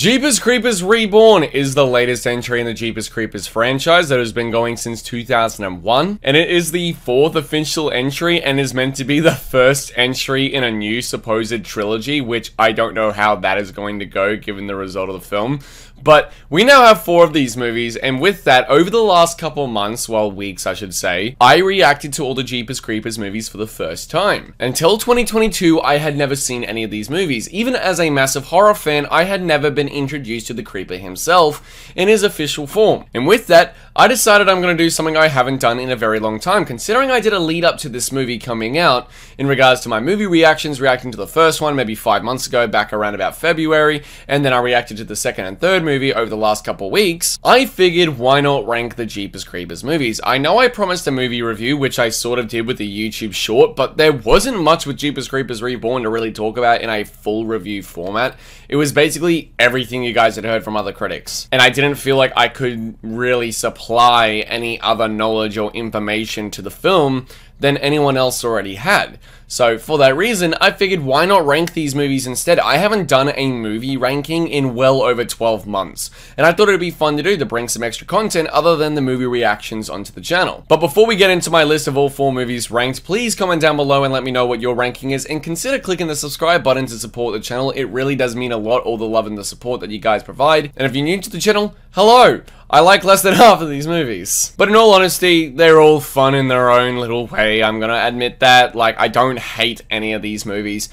Jeepers Creepers Reborn is the latest entry in the Jeepers Creepers franchise that has been going since 2001, and it is the 4th official entry and is meant to be the first entry in a new supposed trilogy, which I don't know how that is going to go given the result of the film. But we now have 4 of these movies, and with that, over the last couple months, well, weeks I should say, I reacted to all the Jeepers Creepers movies for the first time. Until 2022, I had never seen any of these movies. Even as a massive horror fan, I had never been introduced to the Creeper himself in his official form. And with that, I decided I'm going to do something I haven't done in a very long time, considering I did a lead up to this movie coming out in regards to my movie reactions, reacting to the first one maybe 5 months ago, back around about February, and then I reacted to the second and third movie over the last couple weeks. I figured why not rank the Jeepers Creepers movies. I know I promised a movie review, which I sort of did with the YouTube short, but there wasn't much with Jeepers Creepers Reborn to really talk about in a full review format. It was basically everything you guys had heard from other critics, and I didn't feel like I could really supply any other knowledge or information to the film than anyone else already had. So for that reason, I figured why not rank these movies instead. I haven't done a movie ranking in well over 12 months, and I thought it'd be fun to do to bring some extra content other than the movie reactions onto the channel. But before we get into my list of all 4 movies ranked, please comment down below and let me know what your ranking is, and consider clicking the subscribe button to support the channel. It really does mean a lot, all the love and the support that you guys provide. And if you're new to the channel, hello! I like less than half of these movies. But in all honesty, they're all fun in their own little way. I'm gonna admit that. Like, I don't hate any of these movies.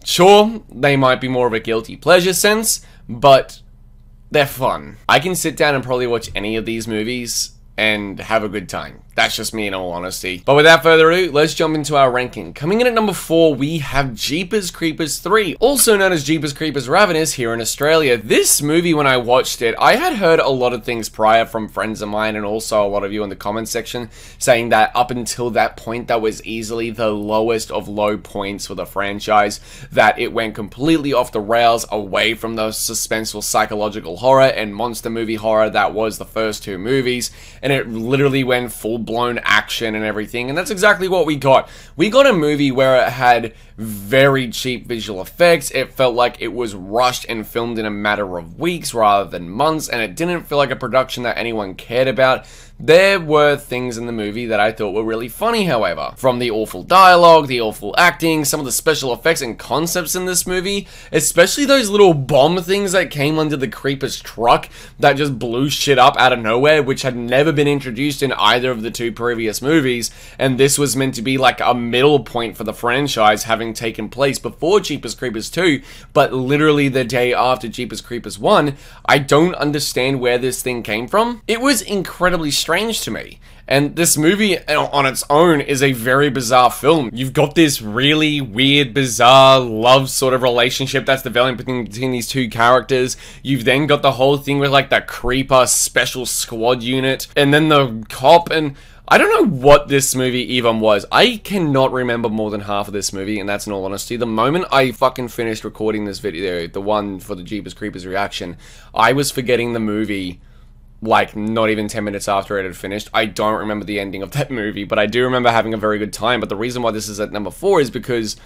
Sure, they might be more of a guilty pleasure sense, but they're fun. I can sit down and probably watch any of these movies and have a good time. That's just me in all honesty. But without further ado, let's jump into our ranking. Coming in at number 4, we have Jeepers Creepers 3, also known as Jeepers Creepers Ravenous here in Australia. This movie, when I watched it, I had heard a lot of things prior from friends of mine and also a lot of you in the comments section saying that up until that point, that was easily the lowest of low points for the franchise, that it went completely off the rails away from the suspenseful psychological horror and monster movie horror that was the first 2 movies, and it literally went full-blown action and everything, and that's exactly what we got. We got a movie where it had very cheap visual effects. It felt like it was rushed and filmed in a matter of weeks rather than months, and it didn't feel like a production that anyone cared about. There were things in the movie that I thought were really funny, however. From the awful dialogue, the awful acting, some of the special effects and concepts in this movie, especially those little bomb things that came under the Creeper's truck that just blew shit up out of nowhere, which had never been introduced in either of the 2 previous movies, and this was meant to be like a middle point for the franchise, having taken place before Jeepers Creepers 2, but literally the day after Jeepers Creepers 1. I don't understand where this thing came from. It was incredibly strange to me. And this movie on its own is a very bizarre film. You've got this really weird, bizarre love sort of relationship that's developing between these 2 characters. You've then got the whole thing with like the Creeper Special Squad unit, and then the cop, and I don't know what this movie even was. I cannot remember more than half of this movie, and that's in all honesty. The moment I fucking finished recording this video, the one for the Jeepers Creepers reaction, I was forgetting the movie like not even 10 minutes after it had finished. I don't remember the ending of that movie, but I do remember having a very good time. But the reason why this is at number 4 is because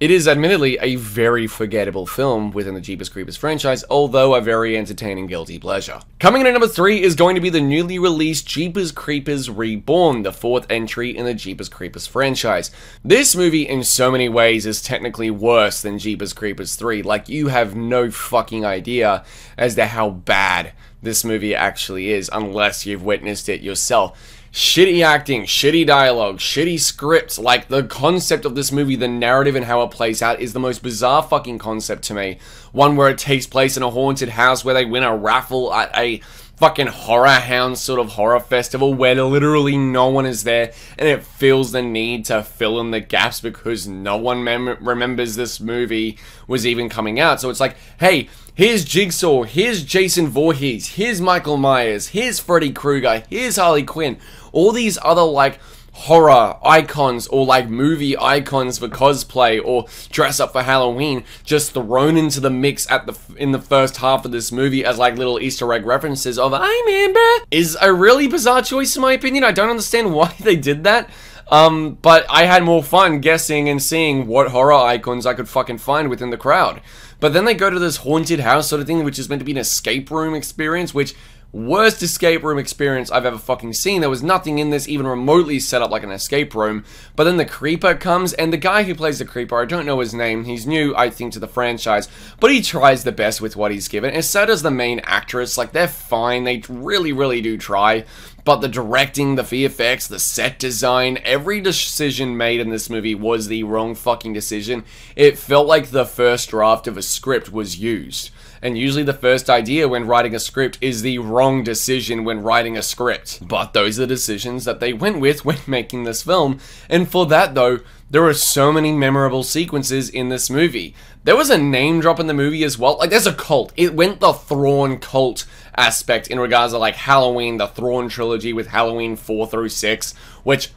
it is admittedly a very forgettable film within the Jeepers Creepers franchise, although a very entertaining guilty pleasure. Coming in at number 3 is going to be the newly released Jeepers Creepers Reborn, the 4th entry in the Jeepers Creepers franchise. This movie in so many ways is technically worse than Jeepers Creepers 3. Like, you have no fucking idea as to how bad this movie actually is unless you've witnessed it yourself. Shitty acting, shitty dialogue, shitty scripts. Like, the concept of this movie, the narrative and how it plays out is the most bizarre fucking concept to me. One where it takes place in a haunted house where they win a raffle at a fucking horror hound sort of horror festival where literally no one is there, and it feels the need to fill in the gaps because no one remembers this movie was even coming out. So it's like, hey, here's Jigsaw, here's Jason Voorhees, here's Michael Myers, here's Freddy Krueger, here's Harley Quinn, all these other like horror icons or like movie icons for cosplay or dress up for Halloween just thrown into the mix in the first half of this movie as like little Easter egg references of I remember is a really bizarre choice in my opinion. I don't understand why they did that. But I had more fun guessing and seeing what horror icons I could fucking find within the crowd. But then they go to this haunted house sort of thing, which is meant to be an escape room experience, which, worst escape room experience I've ever fucking seen. There was nothing in this even remotely set up like an escape room. But then the creeper comes, and the guy who plays the creeper, I don't know his name, he's new, I think, to the franchise, but he tries the best with what he's given, and so does the main actress. Like, they're fine, they really, really do try. But the directing, the VFX, the set design, every decision made in this movie was the wrong fucking decision. It felt like the first draft of a script was used. And usually the first idea when writing a script is the wrong decision when writing a script. But those are the decisions that they went with when making this film. And for that though, there are so many memorable sequences in this movie. There was a name drop in the movie as well. Like, there's a cult. It went the Thrawn cult aspect in regards to like Halloween, the Thrawn trilogy with Halloween 4 through 6, which,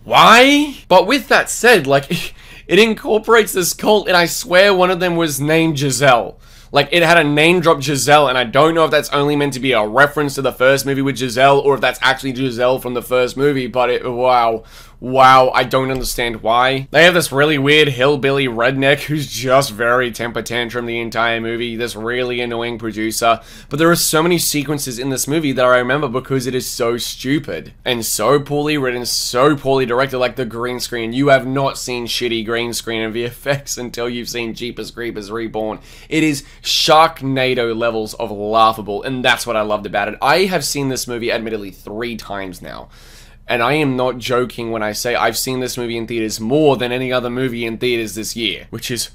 why? But with that said, like, it incorporates this cult, and I swear one of them was named Giselle. Like, it had a name drop Giselle, and I don't know if that's only meant to be a reference to the first movie with Giselle, or if that's actually Giselle from the first movie, but wow, I don't understand why. They have this really weird hillbilly redneck who's just very temper tantrum the entire movie, this really annoying producer, but there are so many sequences in this movie that I remember because it is so stupid, and so poorly written, so poorly directed, like the green screen. You have not seen shitty green screen and VFX until you've seen Jeepers Creepers Reborn. It is Sharknado levels of laughable, and that's what I loved about it. I have seen this movie admittedly 3 times now. And I am not joking when I say I've seen this movie in theaters more than any other movie in theaters this year, which is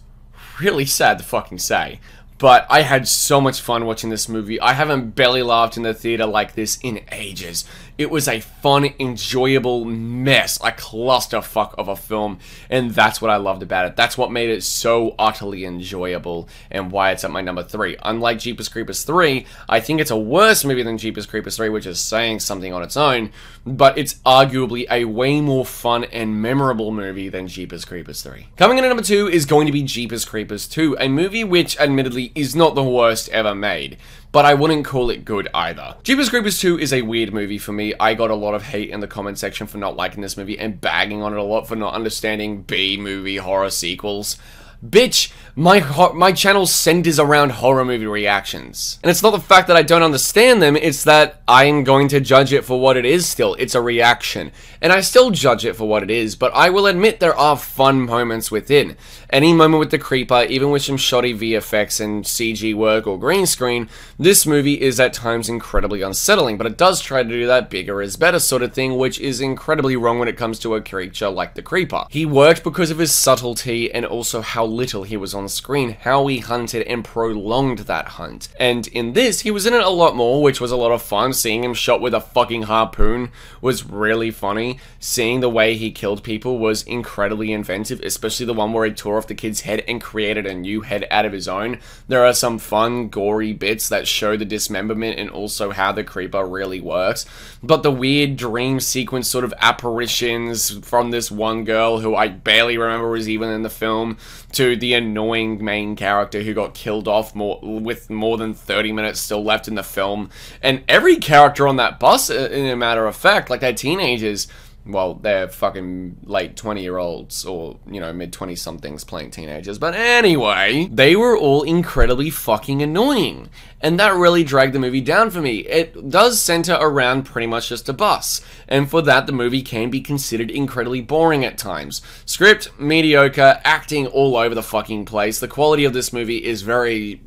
really sad to fucking say. But I had so much fun watching this movie. I haven't belly laughed in the theater like this in ages. It was a fun, enjoyable mess, a clusterfuck of a film, and that's what I loved about it. That's what made it so utterly enjoyable, and why it's at my number 3. Unlike Jeepers Creepers 3, I think it's a worse movie than Jeepers Creepers 3, which is saying something on its own, but it's arguably a way more fun and memorable movie than Jeepers Creepers 3. Coming in at number 2 is going to be Jeepers Creepers 2, a movie which, admittedly, is not the worst ever made, but I wouldn't call it good either. Jeepers Creepers 2 is a weird movie for me. I got a lot of hate in the comment section for not liking this movie and bagging on it a lot for not understanding B-movie horror sequels. Bitch, my channel centers around horror movie reactions. And it's not the fact that I don't understand them, it's that I'm going to judge it for what it is still. It's a reaction. And I still judge it for what it is, but I will admit there are fun moments within. Any moment with the creeper, even with some shoddy VFX and CG work or green screen, this movie is at times incredibly unsettling, but it does try to do that bigger is better sort of thing, which is incredibly wrong when it comes to a creature like the creeper. He worked because of his subtlety and also how little he was on screen, how he hunted and prolonged that hunt. And in this, he was in it a lot more, which was a lot of fun. Seeing him shot with a fucking harpoon was really funny. Seeing the way he killed people was incredibly inventive, especially the one where he tore off the kid's head and created a new head out of his own. There are some fun, gory bits that show the dismemberment and also how the creeper really works. But the weird dream sequence sort of apparitions from this one girl who I barely remember was even in the film, to the annoying main character who got killed off with more than 30 minutes still left in the film. And every character on that bus, in a matter of fact, like they're teenagers, well, they're fucking late 20-year-olds or, you know, mid-20-somethings playing teenagers. But anyway, they were all incredibly fucking annoying. And that really dragged the movie down for me. It does center around pretty much just a bus, and for that the movie can be considered incredibly boring at times. Script, mediocre, acting all over the fucking place. The quality of this movie is very...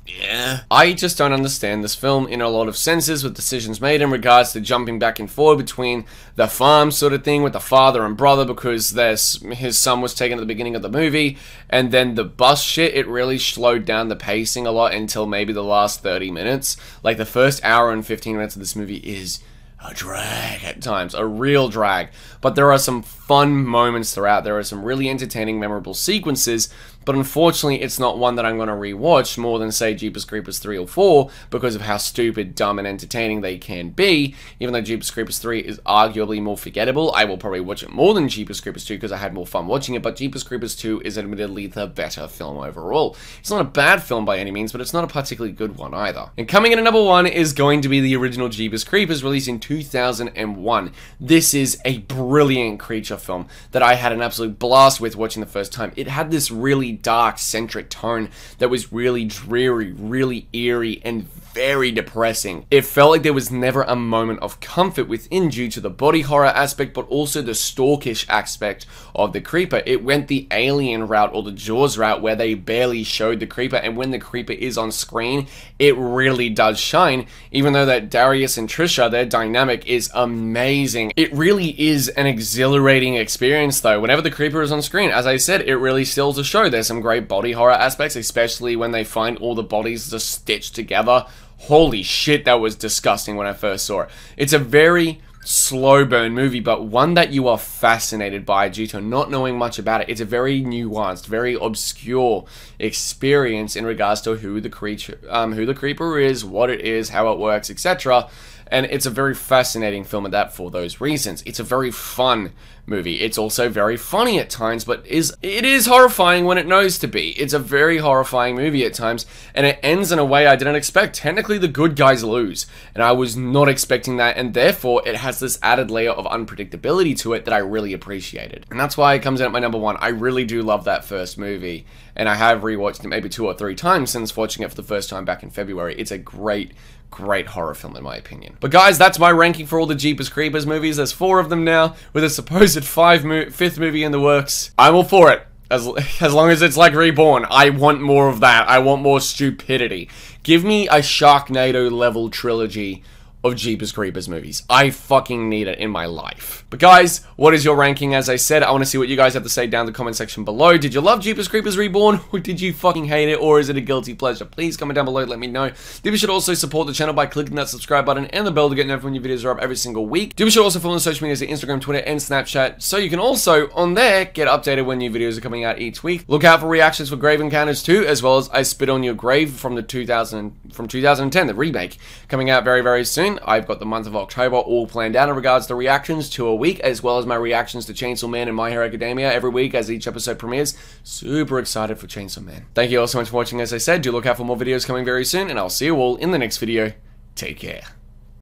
yeah. I just don't understand this film in a lot of senses with decisions made in regards to jumping back and forth between the farm sort of thing with the father and brother because his son was taken at the beginning of the movie, and then the bus shit, it really slowed down the pacing a lot until maybe the last 30 minutes. Like, the first hour and 15 minutes of this movie is a drag at times, a real drag, but there are some fun moments throughout. There are some really entertaining, memorable sequences, but unfortunately it's not one that I'm going to rewatch more than, say, Jeepers Creepers 3 or 4, because of how stupid, dumb, and entertaining they can be. Even though Jeepers Creepers 3 is arguably more forgettable, I will probably watch it more than Jeepers Creepers 2 because I had more fun watching it, but Jeepers Creepers 2 is admittedly the better film overall. It's not a bad film by any means, but it's not a particularly good one either. And coming in at number 1 is going to be the original Jeepers Creepers, released in 2001. This is a brilliant creature film that I had an absolute blast with watching the first time. It had this really dark, centric tone that was really dreary, really eerie, and very depressing. It felt like there was never a moment of comfort within due to the body horror aspect, but also the stalkish aspect of the creeper. It went the Alien route or the Jaws route where they barely showed the creeper, and when the creeper is on screen, it really does shine, even though that Darius and Trisha, their dynamic is amazing. It really is an exhilarating experience though. Whenever the creeper is on screen, as I said, it really steals the show. There's some great body horror aspects, especially when they find all the bodies just stitched together. Holy shit, that was disgusting when I first saw it. It's a very slow burn movie, but one that you are fascinated by due to not knowing much about it. It's a very nuanced, very obscure experience in regards to who the creeper is, what it is, how it works, etc. And it's a very fascinating film at that for those reasons. It's a very fun movie. It's also very funny at times, but it is horrifying when it knows to be. It's a very horrifying movie at times, and it ends in a way I didn't expect. Technically, the good guys lose, and I was not expecting that, and therefore, it has this added layer of unpredictability to it that I really appreciated. And that's why it comes in at my number 1. I really do love that first movie, and I have rewatched it maybe 2 or 3 times since watching it for the first time back in February. It's a great horror film in my opinion. But guys, that's my ranking for all the Jeepers Creepers movies. There's 4 of them now, with a supposed 5th movie in the works. I'm all for it. As long as it's like Reborn. I want more of that. I want more stupidity. Give me a Sharknado level trilogy of Jeepers Creepers movies. I fucking need it in my life. But guys, what is your ranking? As I said, I want to see what you guys have to say down in the comment section below. Did you love Jeepers Creepers Reborn, or did you fucking hate it, or is it a guilty pleasure? Please comment down below, let me know. Do be sure to also support the channel by clicking that subscribe button and the bell to get notified when new videos are up every single week. Do be sure to also follow on social medias like Instagram, Twitter, and Snapchat, so you can also, on there, get updated when new videos are coming out each week. Look out for reactions for Grave Encounters 2, as well as I Spit on Your Grave from 2010, the remake, coming out very, very soon. I've got the month of October all planned out in regards to reactions to a week, as well as my reactions to Chainsaw Man and My Hero Academia every week as each episode premieres. Super excited for Chainsaw Man. Thank you all so much for watching. As I said, do look out for more videos coming very soon, and I'll see you all in the next video. Take care.